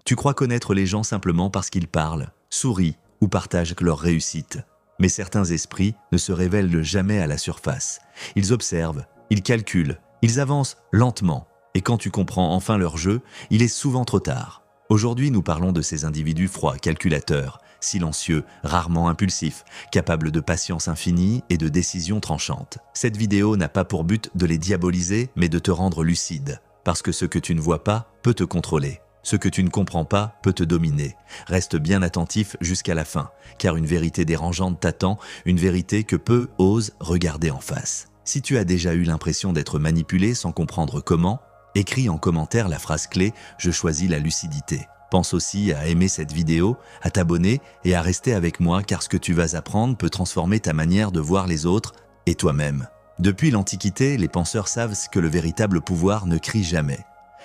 Tu crois connaître les gens simplement parce qu'ils parlent, sourient ou partagent leur réussite. Mais certains esprits ne se révèlent jamais à la surface. Ils observent, ils calculent, ils avancent lentement. Et quand tu comprends enfin leur jeu, il est souvent trop tard. Aujourd'hui, nous parlons de ces individus froids, calculateurs, silencieux, rarement impulsifs, capables de patience infinie et de décisions tranchantes. Cette vidéo n'a pas pour but de les diaboliser, mais de te rendre lucide. Parce que ce que tu ne vois pas peut te contrôler. Ce que tu ne comprends pas peut te dominer. Reste bien attentif jusqu'à la fin, car une vérité dérangeante t'attend, une vérité que peu osent regarder en face. Si tu as déjà eu l'impression d'être manipulé sans comprendre comment, écris en commentaire la phrase clé « Je choisis la lucidité ». Pense aussi à aimer cette vidéo, à t'abonner et à rester avec moi car ce que tu vas apprendre peut transformer ta manière de voir les autres et toi-même. Depuis l'Antiquité, les penseurs savent que le véritable pouvoir ne crie jamais.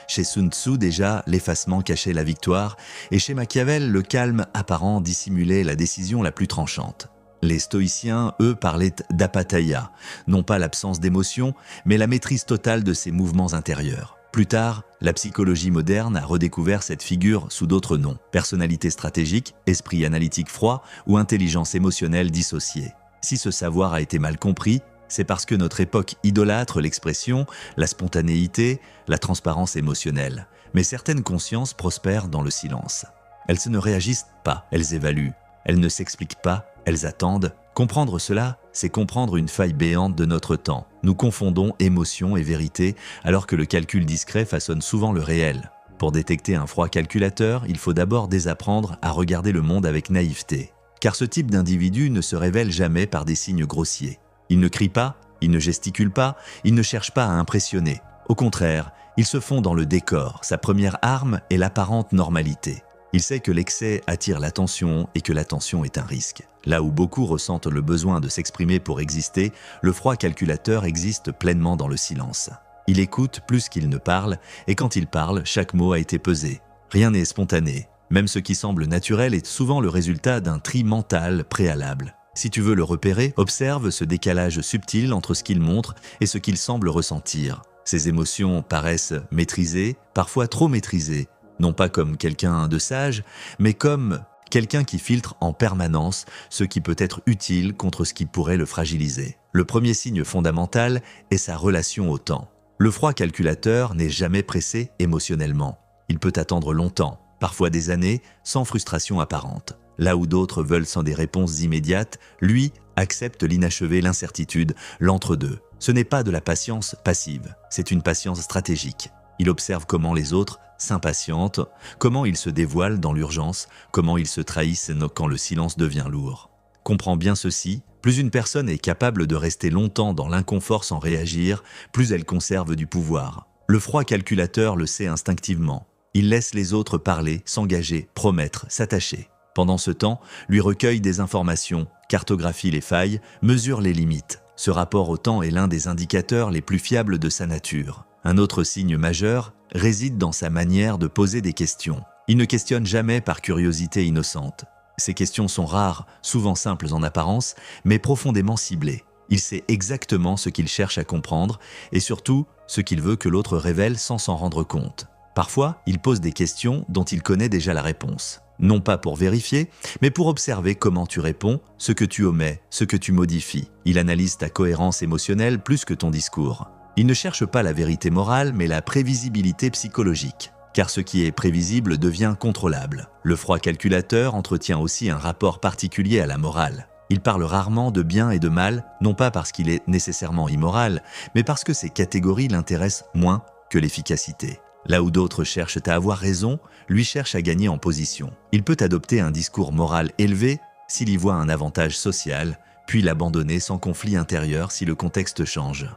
Chez Sun Tzu déjà, l'effacement cachait la victoire et chez Machiavel, le calme apparent dissimulait la décision la plus tranchante. Les stoïciens, eux, parlaient d'apataya, non pas l'absence d'émotion, mais la maîtrise totale de ses mouvements intérieurs. Plus tard, la psychologie moderne a redécouvert cette figure sous d'autres noms, personnalité stratégique, esprit analytique froid ou intelligence émotionnelle dissociée. Si ce savoir a été mal compris, c'est parce que notre époque idolâtre l'expression, la spontanéité, la transparence émotionnelle. Mais certaines consciences prospèrent dans le silence. Elles ne réagissent pas, elles évaluent. Elles ne s'expliquent pas, elles attendent. Comprendre cela, c'est comprendre une faille béante de notre temps. Nous confondons émotion et vérité, alors que le calcul discret façonne souvent le réel. Pour détecter un froid calculateur, il faut d'abord désapprendre à regarder le monde avec naïveté. Car ce type d'individu ne se révèle jamais par des signes grossiers. Il ne crie pas, il ne gesticule pas, il ne cherche pas à impressionner. Au contraire, il se fond dans le décor. Sa première arme est l'apparente normalité. Il sait que l'excès attire l'attention et que l'attention est un risque. Là où beaucoup ressentent le besoin de s'exprimer pour exister, le froid calculateur existe pleinement dans le silence. Il écoute plus qu'il ne parle, et quand il parle, chaque mot a été pesé. Rien n'est spontané. Même ce qui semble naturel est souvent le résultat d'un tri mental préalable. Si tu veux le repérer, observe ce décalage subtil entre ce qu'il montre et ce qu'il semble ressentir. Ses émotions paraissent maîtrisées, parfois trop maîtrisées, non pas comme quelqu'un de sage, mais comme quelqu'un qui filtre en permanence ce qui peut être utile contre ce qui pourrait le fragiliser. Le premier signe fondamental est sa relation au temps. Le froid calculateur n'est jamais pressé émotionnellement. Il peut attendre longtemps, parfois des années, sans frustration apparente. Là où d'autres veulent sans des réponses immédiates, lui accepte l'inachevé, l'incertitude, l'entre-deux. Ce n'est pas de la patience passive, c'est une patience stratégique. Il observe comment les autres s'impatientent, comment ils se dévoilent dans l'urgence, comment ils se trahissent quand le silence devient lourd. Comprends bien ceci, plus une personne est capable de rester longtemps dans l'inconfort sans réagir, plus elle conserve du pouvoir. Le froid calculateur le sait instinctivement. Il laisse les autres parler, s'engager, promettre, s'attacher. Pendant ce temps, lui recueille des informations, cartographie les failles, mesure les limites. Ce rapport au temps est l'un des indicateurs les plus fiables de sa nature. Un autre signe majeur réside dans sa manière de poser des questions. Il ne questionne jamais par curiosité innocente. Ces questions sont rares, souvent simples en apparence, mais profondément ciblées. Il sait exactement ce qu'il cherche à comprendre et surtout ce qu'il veut que l'autre révèle sans s'en rendre compte. Parfois, il pose des questions dont il connaît déjà la réponse. Non pas pour vérifier, mais pour observer comment tu réponds, ce que tu omets, ce que tu modifies. Il analyse ta cohérence émotionnelle plus que ton discours. Il ne cherche pas la vérité morale, mais la prévisibilité psychologique. Car ce qui est prévisible devient contrôlable. Le froid calculateur entretient aussi un rapport particulier à la morale. Il parle rarement de bien et de mal, non pas parce qu'il est nécessairement immoral, mais parce que ces catégories l'intéressent moins que l'efficacité. Là où d'autres cherchent à avoir raison, lui cherche à gagner en position. Il peut adopter un discours moral élevé s'il y voit un avantage social, puis l'abandonner sans conflit intérieur si le contexte change.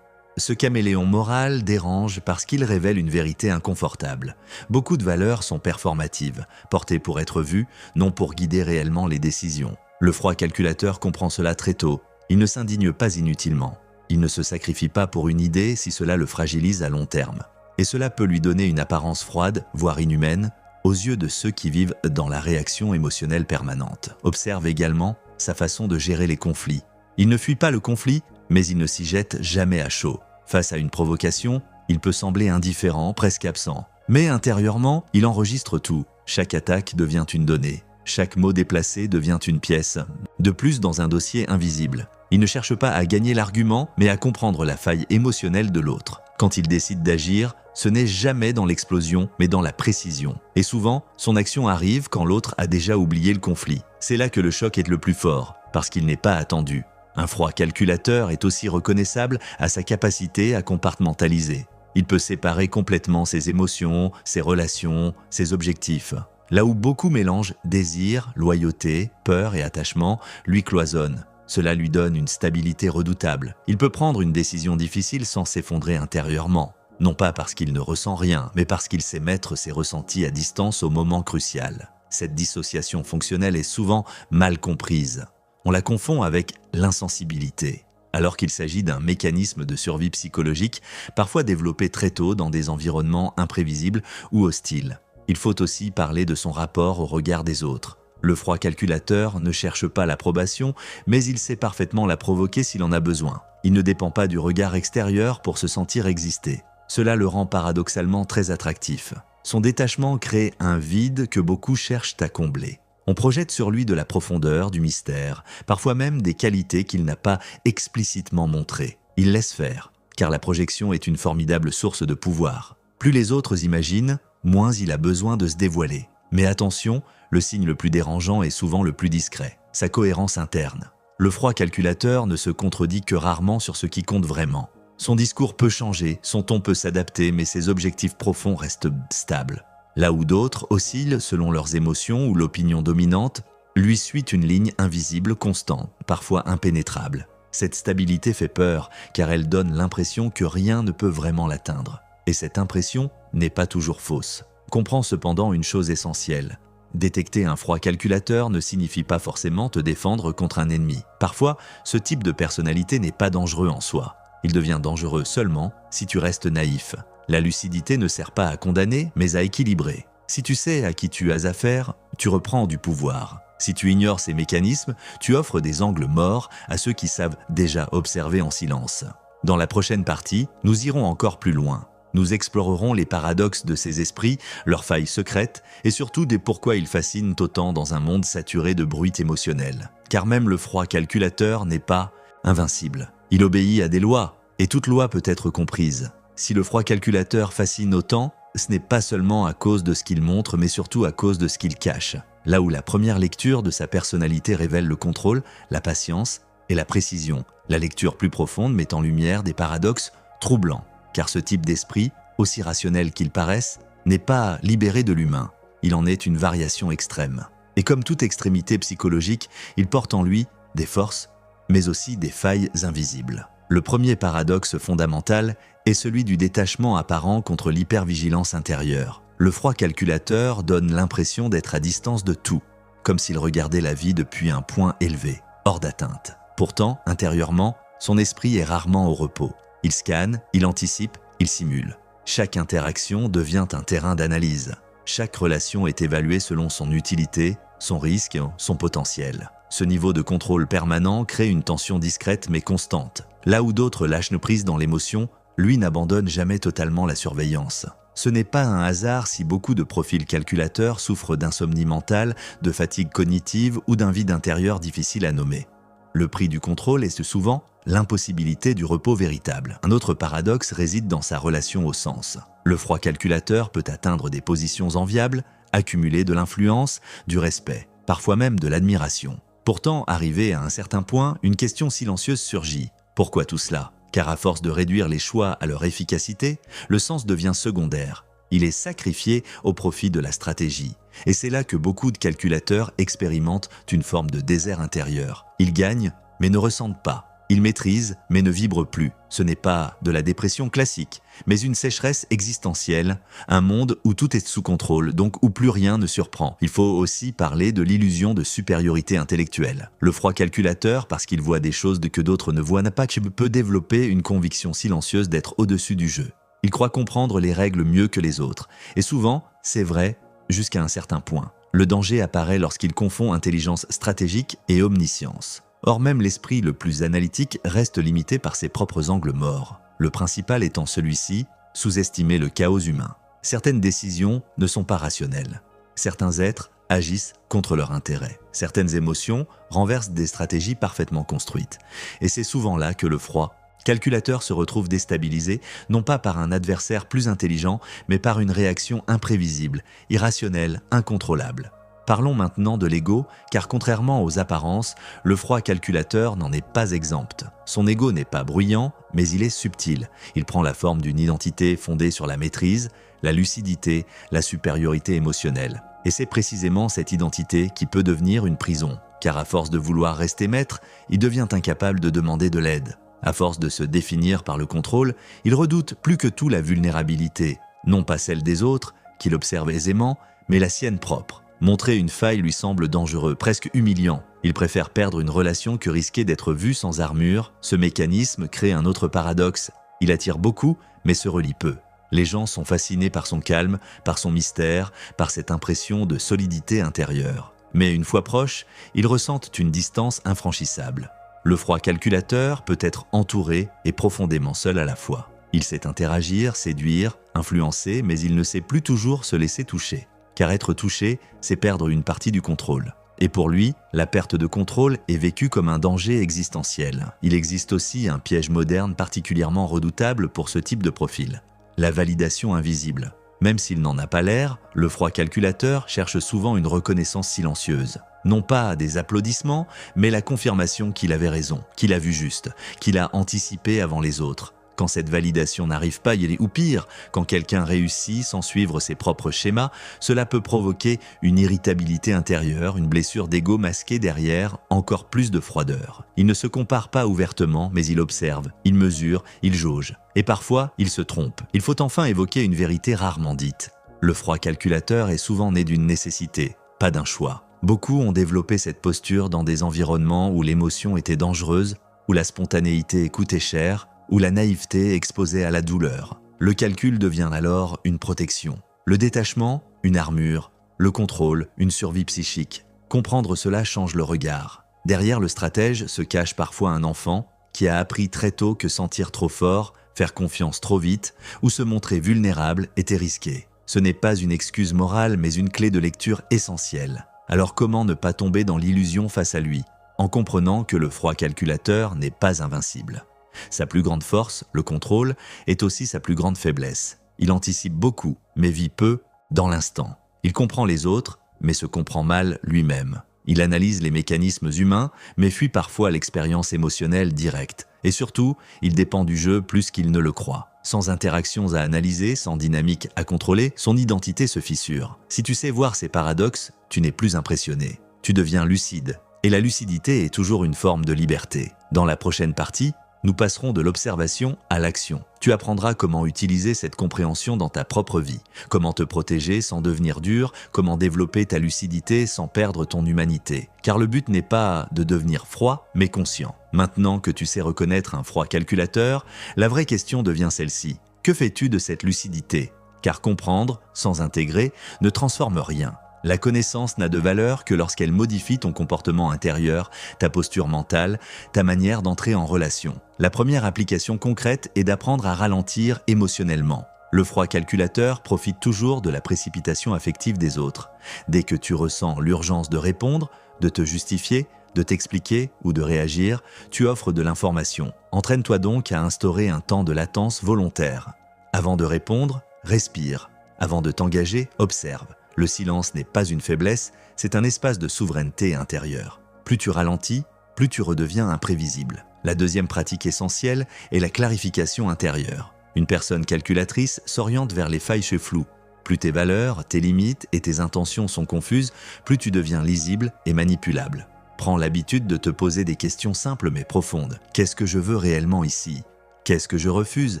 Ce caméléon moral dérange parce qu'il révèle une vérité inconfortable. Beaucoup de valeurs sont performatives, portées pour être vues, non pour guider réellement les décisions. Le froid calculateur comprend cela très tôt. Il ne s'indigne pas inutilement. Il ne se sacrifie pas pour une idée si cela le fragilise à long terme. Et cela peut lui donner une apparence froide, voire inhumaine, aux yeux de ceux qui vivent dans la réaction émotionnelle permanente. Observe également sa façon de gérer les conflits. Il ne fuit pas le conflit, mais il ne s'y jette jamais à chaud. Face à une provocation, il peut sembler indifférent, presque absent. Mais intérieurement, il enregistre tout. Chaque attaque devient une donnée. Chaque mot déplacé devient une pièce, de plus dans un dossier invisible. Il ne cherche pas à gagner l'argument, mais à comprendre la faille émotionnelle de l'autre. Quand il décide d'agir, ce n'est jamais dans l'explosion, mais dans la précision. Et souvent, son action arrive quand l'autre a déjà oublié le conflit. C'est là que le choc est le plus fort, parce qu'il n'est pas attendu. Un froid calculateur est aussi reconnaissable à sa capacité à compartimentaliser. Il peut séparer complètement ses émotions, ses relations, ses objectifs. Là où beaucoup mélangent désir, loyauté, peur et attachement, lui cloisonne. Cela lui donne une stabilité redoutable. Il peut prendre une décision difficile sans s'effondrer intérieurement. Non pas parce qu'il ne ressent rien, mais parce qu'il sait mettre ses ressentis à distance au moment crucial. Cette dissociation fonctionnelle est souvent mal comprise. On la confond avec l'insensibilité, alors qu'il s'agit d'un mécanisme de survie psychologique, parfois développé très tôt dans des environnements imprévisibles ou hostiles. Il faut aussi parler de son rapport au regard des autres. Le froid calculateur ne cherche pas l'approbation, mais il sait parfaitement la provoquer s'il en a besoin. Il ne dépend pas du regard extérieur pour se sentir exister. Cela le rend paradoxalement très attractif. Son détachement crée un vide que beaucoup cherchent à combler. On projette sur lui de la profondeur, du mystère, parfois même des qualités qu'il n'a pas explicitement montrées. Il laisse faire, car la projection est une formidable source de pouvoir. Plus les autres imaginent, moins il a besoin de se dévoiler. Mais attention, le signe le plus dérangeant est souvent le plus discret, sa cohérence interne. Le froid calculateur ne se contredit que rarement sur ce qui compte vraiment. Son discours peut changer, son ton peut s'adapter, mais ses objectifs profonds restent stables. Là où d'autres oscillent selon leurs émotions ou l'opinion dominante, lui suit une ligne invisible, constante, parfois impénétrable. Cette stabilité fait peur, car elle donne l'impression que rien ne peut vraiment l'atteindre. Et cette impression n'est pas toujours fausse. Comprends cependant une chose essentielle. Détecter un froid calculateur ne signifie pas forcément te défendre contre un ennemi. Parfois, ce type de personnalité n'est pas dangereux en soi. Il devient dangereux seulement si tu restes naïf. La lucidité ne sert pas à condamner, mais à équilibrer. Si tu sais à qui tu as affaire, tu reprends du pouvoir. Si tu ignores ces mécanismes, tu offres des angles morts à ceux qui savent déjà observer en silence. Dans la prochaine partie, nous irons encore plus loin. Nous explorerons les paradoxes de ces esprits, leurs failles secrètes et surtout des pourquoi ils fascinent autant dans un monde saturé de bruit émotionnel. Car même le froid calculateur n'est pas invincible. Il obéit à des lois, et toute loi peut être comprise. Si le froid calculateur fascine autant, ce n'est pas seulement à cause de ce qu'il montre, mais surtout à cause de ce qu'il cache. Là où la première lecture de sa personnalité révèle le contrôle, la patience et la précision, la lecture plus profonde met en lumière des paradoxes troublants. Car ce type d'esprit, aussi rationnel qu'il paraisse, n'est pas libéré de l'humain. Il en est une variation extrême. Et comme toute extrémité psychologique, il porte en lui des forces, mais aussi des failles invisibles. Le premier paradoxe fondamental est celui du détachement apparent contre l'hypervigilance intérieure. Le froid calculateur donne l'impression d'être à distance de tout, comme s'il regardait la vie depuis un point élevé, hors d'atteinte. Pourtant, intérieurement, son esprit est rarement au repos. Il scanne, il anticipe, il simule. Chaque interaction devient un terrain d'analyse. Chaque relation est évaluée selon son utilité, son risque, son potentiel. Ce niveau de contrôle permanent crée une tension discrète mais constante. Là où d'autres lâchent prise dans l'émotion, lui n'abandonne jamais totalement la surveillance. Ce n'est pas un hasard si beaucoup de profils calculateurs souffrent d'insomnie mentale, de fatigue cognitive ou d'un vide intérieur difficile à nommer. Le prix du contrôle est souvent l'impossibilité du repos véritable. Un autre paradoxe réside dans sa relation au sens. Le froid calculateur peut atteindre des positions enviables, accumuler de l'influence, du respect, parfois même de l'admiration. Pourtant, arrivé à un certain point, une question silencieuse surgit. Pourquoi tout cela ? Car à force de réduire les choix à leur efficacité, le sens devient secondaire. Il est sacrifié au profit de la stratégie. Et c'est là que beaucoup de calculateurs expérimentent une forme de désert intérieur. Ils gagnent, mais ne ressentent pas. Ils maîtrisent, mais ne vibrent plus. Ce n'est pas de la dépression classique, mais une sécheresse existentielle, un monde où tout est sous contrôle, donc où plus rien ne surprend. Il faut aussi parler de l'illusion de supériorité intellectuelle. Le froid calculateur, parce qu'il voit des choses que d'autres ne voient pas, peut développer une conviction silencieuse d'être au-dessus du jeu. Il croit comprendre les règles mieux que les autres. Et souvent, c'est vrai, jusqu'à un certain point. Le danger apparaît lorsqu'il confond intelligence stratégique et omniscience. Or même l'esprit le plus analytique reste limité par ses propres angles morts. Le principal étant celui-ci, sous-estimer le chaos humain. Certaines décisions ne sont pas rationnelles. Certains êtres agissent contre leur intérêt. Certaines émotions renversent des stratégies parfaitement construites. Et c'est souvent là que le froid calculateur se retrouve déstabilisé, non pas par un adversaire plus intelligent, mais par une réaction imprévisible, irrationnelle, incontrôlable. Parlons maintenant de l'ego, car contrairement aux apparences, le froid calculateur n'en est pas exempt. Son ego n'est pas bruyant, mais il est subtil. Il prend la forme d'une identité fondée sur la maîtrise, la lucidité, la supériorité émotionnelle. Et c'est précisément cette identité qui peut devenir une prison, car à force de vouloir rester maître, il devient incapable de demander de l'aide. À force de se définir par le contrôle, il redoute plus que tout la vulnérabilité, non pas celle des autres, qu'il observe aisément, mais la sienne propre. Montrer une faille lui semble dangereux, presque humiliant. Il préfère perdre une relation que risquer d'être vu sans armure. Ce mécanisme crée un autre paradoxe. Il attire beaucoup, mais se relie peu. Les gens sont fascinés par son calme, par son mystère, par cette impression de solidité intérieure. Mais une fois proches, ils ressentent une distance infranchissable. Le froid calculateur peut être entouré et profondément seul à la fois. Il sait interagir, séduire, influencer, mais il ne sait plus toujours se laisser toucher. Car être touché, c'est perdre une partie du contrôle. Et pour lui, la perte de contrôle est vécue comme un danger existentiel. Il existe aussi un piège moderne particulièrement redoutable pour ce type de profil. La validation invisible. Même s'il n'en a pas l'air, le froid calculateur cherche souvent une reconnaissance silencieuse. Non pas des applaudissements, mais la confirmation qu'il avait raison, qu'il a vu juste, qu'il a anticipé avant les autres. Quand cette validation n'arrive pas, ou pire, quand quelqu'un réussit sans suivre ses propres schémas, cela peut provoquer une irritabilité intérieure, une blessure d'ego masquée derrière encore plus de froideur. Il ne se compare pas ouvertement, mais il observe, il mesure, il jauge. Et parfois, il se trompe. Il faut enfin évoquer une vérité rarement dite. Le froid calculateur est souvent né d'une nécessité, pas d'un choix. Beaucoup ont développé cette posture dans des environnements où l'émotion était dangereuse, où la spontanéité coûtait cher, où la naïveté exposait à la douleur. Le calcul devient alors une protection. Le détachement, une armure. Le contrôle, une survie psychique. Comprendre cela change le regard. Derrière le stratège se cache parfois un enfant qui a appris très tôt que sentir trop fort, faire confiance trop vite ou se montrer vulnérable était risqué. Ce n'est pas une excuse morale, mais une clé de lecture essentielle. Alors comment ne pas tomber dans l'illusion face à lui, en comprenant que le froid calculateur n'est pas invincible. Sa plus grande force, le contrôle, est aussi sa plus grande faiblesse. Il anticipe beaucoup, mais vit peu dans l'instant. Il comprend les autres, mais se comprend mal lui-même. Il analyse les mécanismes humains, mais fuit parfois l'expérience émotionnelle directe. Et surtout, il dépend du jeu plus qu'il ne le croit. Sans interactions à analyser, sans dynamique à contrôler, son identité se fissure. Si tu sais voir ces paradoxes, tu n'es plus impressionné. Tu deviens lucide. Et la lucidité est toujours une forme de liberté. Dans la prochaine partie, nous passerons de l'observation à l'action. Tu apprendras comment utiliser cette compréhension dans ta propre vie, comment te protéger sans devenir dur, comment développer ta lucidité sans perdre ton humanité. Car le but n'est pas de devenir froid, mais conscient. Maintenant que tu sais reconnaître un froid calculateur, la vraie question devient celle-ci. Que fais-tu de cette lucidité? Car comprendre, sans intégrer, ne transforme rien. La connaissance n'a de valeur que lorsqu'elle modifie ton comportement intérieur, ta posture mentale, ta manière d'entrer en relation. La première application concrète est d'apprendre à ralentir émotionnellement. Le froid calculateur profite toujours de la précipitation affective des autres. Dès que tu ressens l'urgence de répondre, de te justifier, de t'expliquer ou de réagir, tu offres de l'information. Entraîne-toi donc à instaurer un temps de latence volontaire. Avant de répondre, respire. Avant de t'engager, observe. Le silence n'est pas une faiblesse, c'est un espace de souveraineté intérieure. Plus tu ralentis, plus tu redeviens imprévisible. La deuxième pratique essentielle est la clarification intérieure. Une personne calculatrice s'oriente vers les failles floues. Plus tes valeurs, tes limites et tes intentions sont confuses, plus tu deviens lisible et manipulable. Prends l'habitude de te poser des questions simples mais profondes. Qu'est-ce que je veux réellement ici? Qu'est-ce que je refuse,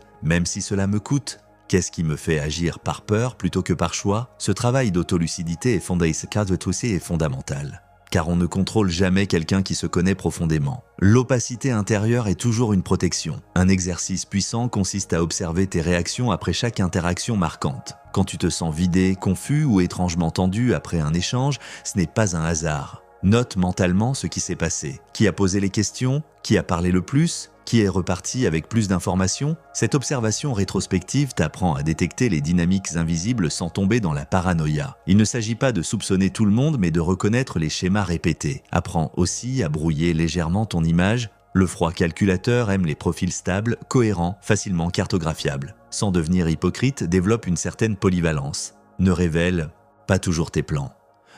même si cela me coûte? Qu'est-ce qui me fait agir par peur plutôt que par choix? Ce travail d'autolucidité est fondamental. Car on ne contrôle jamais quelqu'un qui se connaît profondément. L'opacité intérieure est toujours une protection. Un exercice puissant consiste à observer tes réactions après chaque interaction marquante. Quand tu te sens vidé, confus ou étrangement tendu après un échange, ce n'est pas un hasard. Note mentalement ce qui s'est passé. Qui a posé les questions? Qui a parlé le plus? qui est reparti avec plus d'informations. Cette observation rétrospective t'apprend à détecter les dynamiques invisibles sans tomber dans la paranoïa. Il ne s'agit pas de soupçonner tout le monde, mais de reconnaître les schémas répétés. Apprends aussi à brouiller légèrement ton image. Le froid calculateur aime les profils stables, cohérents, facilement cartographiables. Sans devenir hypocrite, développe une certaine polyvalence. Ne révèle pas toujours tes plans.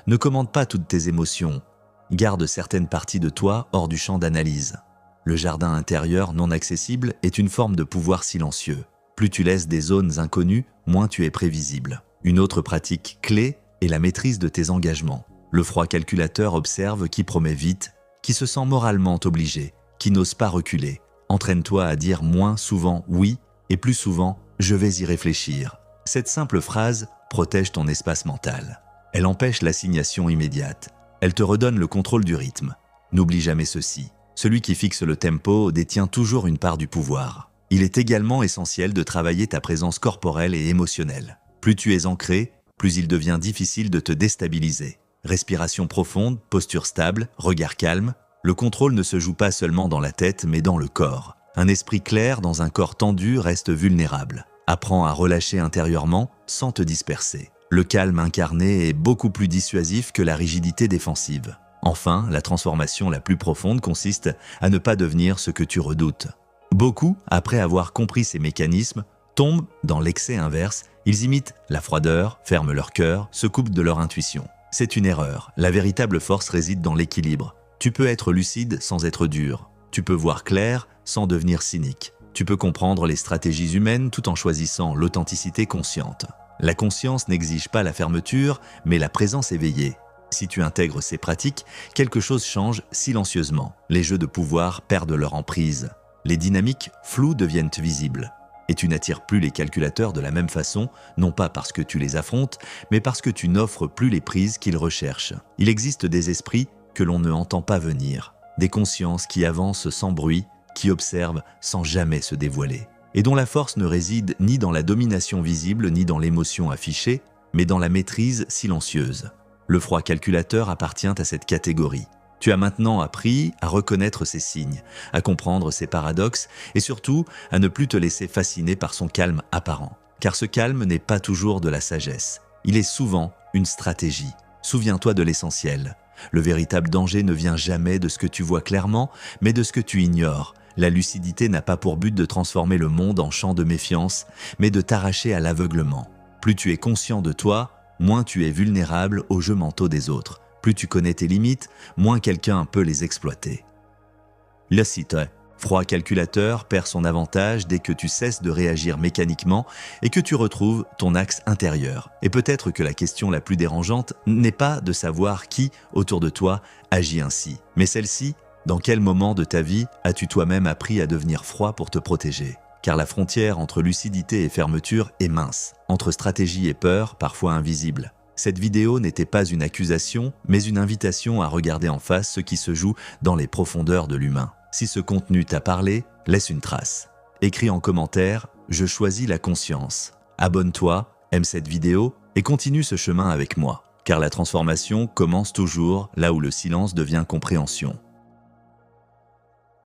Ne commande pas toutes tes émotions. Garde certaines parties de toi hors du champ d'analyse. Le jardin intérieur non accessible est une forme de pouvoir silencieux. Plus tu laisses des zones inconnues, moins tu es prévisible. Une autre pratique clé est la maîtrise de tes engagements. Le froid calculateur observe qui promet vite, qui se sent moralement obligé, qui n'ose pas reculer. Entraîne-toi à dire moins souvent oui et plus souvent je vais y réfléchir. Cette simple phrase protège ton espace mental. Elle empêche l'assignation immédiate. Elle te redonne le contrôle du rythme. N'oublie jamais ceci. Celui qui fixe le tempo détient toujours une part du pouvoir. Il est également essentiel de travailler ta présence corporelle et émotionnelle. Plus tu es ancré, plus il devient difficile de te déstabiliser. Respiration profonde, posture stable, regard calme. Le contrôle ne se joue pas seulement dans la tête, mais dans le corps. Un esprit clair dans un corps tendu reste vulnérable. Apprends à relâcher intérieurement sans te disperser. Le calme incarné est beaucoup plus dissuasif que la rigidité défensive. Enfin, la transformation la plus profonde consiste à ne pas devenir ce que tu redoutes. Beaucoup, après avoir compris ces mécanismes, tombent dans l'excès inverse. Ils imitent la froideur, ferment leur cœur, se coupent de leur intuition. C'est une erreur. La véritable force réside dans l'équilibre. Tu peux être lucide sans être dur. Tu peux voir clair sans devenir cynique. Tu peux comprendre les stratégies humaines tout en choisissant l'authenticité consciente. La conscience n'exige pas la fermeture, mais la présence éveillée. Si tu intègres ces pratiques, quelque chose change silencieusement. Les jeux de pouvoir perdent leur emprise. Les dynamiques floues deviennent visibles. Et tu n'attires plus les calculateurs de la même façon, non pas parce que tu les affrontes, mais parce que tu n'offres plus les prises qu'ils recherchent. Il existe des esprits que l'on ne entend pas venir, des consciences qui avancent sans bruit, qui observent sans jamais se dévoiler, et dont la force ne réside ni dans la domination visible ni dans l'émotion affichée, mais dans la maîtrise silencieuse. Le froid calculateur appartient à cette catégorie. Tu as maintenant appris à reconnaître ces signes, à comprendre ces paradoxes et surtout à ne plus te laisser fasciner par son calme apparent. Car ce calme n'est pas toujours de la sagesse. Il est souvent une stratégie. Souviens-toi de l'essentiel. Le véritable danger ne vient jamais de ce que tu vois clairement, mais de ce que tu ignores. La lucidité n'a pas pour but de transformer le monde en champ de méfiance, mais de t'arracher à l'aveuglement. Plus tu es conscient de toi, moins tu es vulnérable aux jeux mentaux des autres. Plus tu connais tes limites, moins quelqu'un peut les exploiter. Le site froid calculateur perd son avantage dès que tu cesses de réagir mécaniquement et que tu retrouves ton axe intérieur. Et peut-être que la question la plus dérangeante n'est pas de savoir qui, autour de toi, agit ainsi, mais celle-ci, dans quel moment de ta vie as-tu toi-même appris à devenir froid pour te protéger ? Car la frontière entre lucidité et fermeture est mince, entre stratégie et peur, parfois invisible. Cette vidéo n'était pas une accusation, mais une invitation à regarder en face ce qui se joue dans les profondeurs de l'humain. Si ce contenu t'a parlé, laisse une trace. Écris en commentaire « Je choisis la conscience ». Abonne-toi, aime cette vidéo et continue ce chemin avec moi. Car la transformation commence toujours là où le silence devient compréhension.